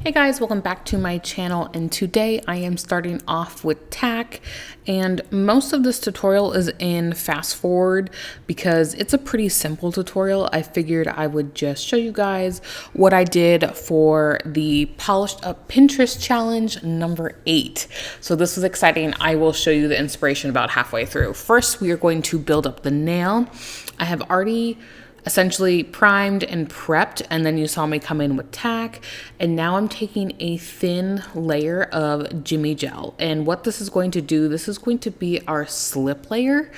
Hey guys, welcome back to my channel, and today I am starting off with tack, and most of this tutorial is in fast forward because it's a pretty simple tutorial. I figured I would just show you guys what I did for the Polished Up Pinterest challenge number 8. So this is exciting. I will show you the inspiration about halfway through. First, we are going to build up the nail. I have already essentially primed and prepped, and then you saw me come in with tack, and now I'm taking a thin layer of Jimmy gel. And what this is going to do, this is going to be our slip layer.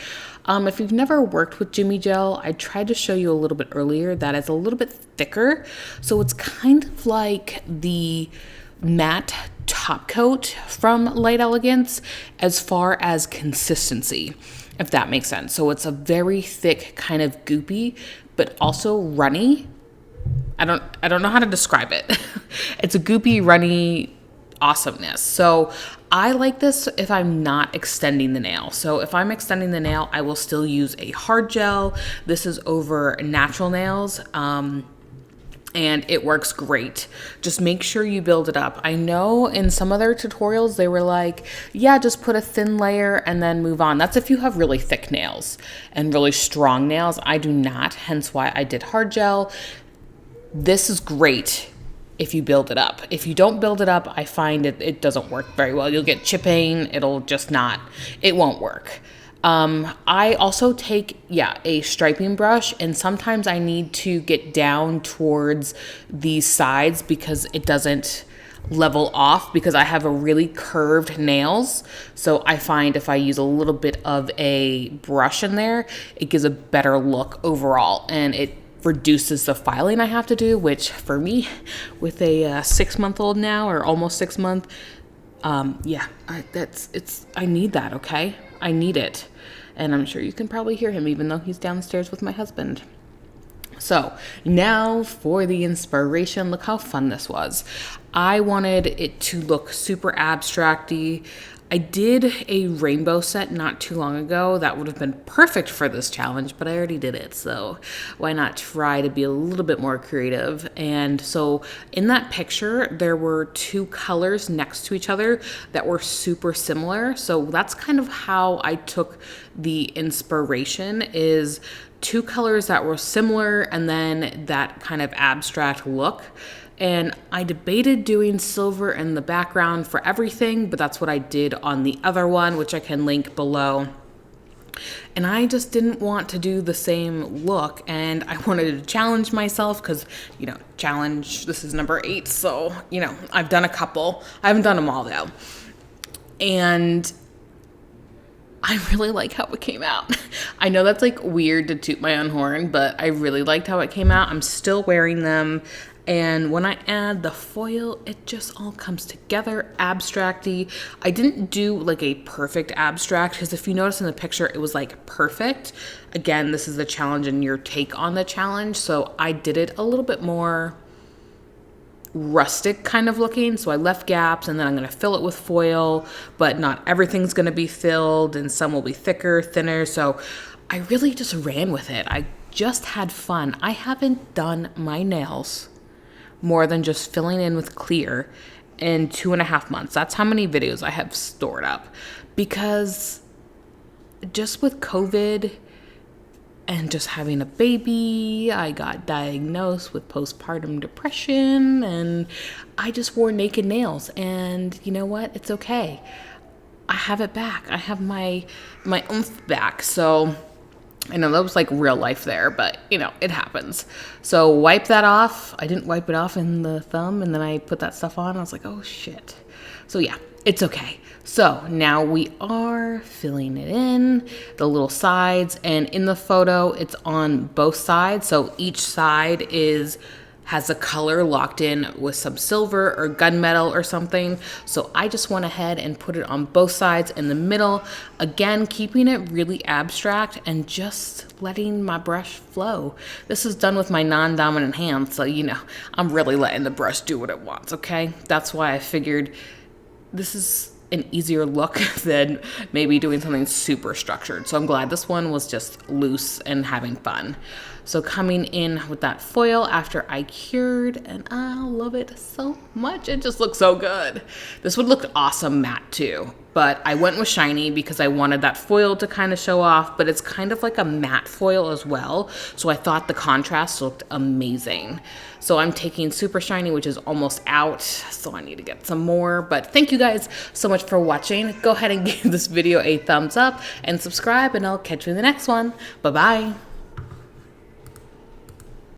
If you've never worked with Jimmy gel, I tried to show you a little bit earlier that it's a little bit thicker, so it's kind of like the matte top coat from Light Elegance as far as consistency, if that makes sense. So it's a very thick, kind of goopy, but also runny. I don't know how to describe it. It's a goopy, runny awesomeness. So I like this if I'm not extending the nail. So if I'm extending the nail, I will still use a hard gel. This is over natural nails. And it works great. Just make sure you build it up. I know in some other tutorials, they were like, yeah, just put a thin layer and then move on. That's if you have really thick nails and really strong nails. I do not, hence why I did hard gel. This is great if you build it up. If you don't build it up, I find it doesn't work very well. You'll get chipping. It won't work. I also take, a striping brush, and sometimes I need to get down towards these sides because it doesn't level off because I have a really curved nails. So I find if I use a little bit of a brush in there, it gives a better look overall, and it reduces the filing I have to do, which for me with a 6-month-old now, or almost 6 month, I need that. Okay. I need it. And I'm sure you can probably hear him even though he's downstairs with my husband. So now for the inspiration. Look how fun this was. I wanted it to look super abstract-y. I did a rainbow set not too long ago that would have been perfect for this challenge, but I already did it, so why not try to be a little bit more creative? And so in that picture, there were 2 colors next to each other that were super similar. So that's kind of how I took the inspiration, is 2 colors that were similar and then that kind of abstract look. And I debated doing silver in the background for everything, but that's what I did on the other one, which I can link below. And I just didn't want to do the same look, and I wanted to challenge myself because, this is number 8. So, I've done a couple. I haven't done them all though. And I really like how it came out. I know that's like weird to toot my own horn, but I really liked how it came out. I'm still wearing them. And when I add the foil, it just all comes together abstract-y. I didn't do like a perfect abstract because if you notice in the picture, it was like perfect. Again, this is the challenge and your take on the challenge. So I did it a little bit more rustic kind of looking. So I left gaps, and then I'm going to fill it with foil, but not everything's going to be filled, and some will be thicker, thinner. So I really just ran with it. I just had fun. I haven't done my nails more than just filling in with clear in 2.5 months. That's how many videos I have stored up, because just with COVID and just having a baby, I got diagnosed with postpartum depression, and I just wore naked nails. And you know what? It's okay. I have it back. I have my oomph back. So I know that was like real life there, but it happens. So wipe that off. I didn't wipe it off in the thumb, and then I put that stuff on. I was like, oh shit. So yeah, it's okay. So now we are filling it in, the little sides, and in the photo, it's on both sides. So each side has a color locked in with some silver or gunmetal or something. So I just went ahead and put it on both sides in the middle. Again, keeping it really abstract and just letting my brush flow. This is done with my non-dominant hand, so I'm really letting the brush do what it wants, okay? That's why I figured this is an easier look than maybe doing something super structured. So I'm glad this one was just loose and having fun. So coming in with that foil after I cured, and I love it so much. It just looks so good. This would look awesome matte too, but I went with shiny because I wanted that foil to kind of show off, but it's kind of like a matte foil as well. So I thought the contrast looked amazing. So I'm taking super shiny, which is almost out. So I need to get some more, but thank you guys so much for watching. Go ahead and give this video a thumbs up and subscribe, and I'll catch you in the next one. Bye-bye.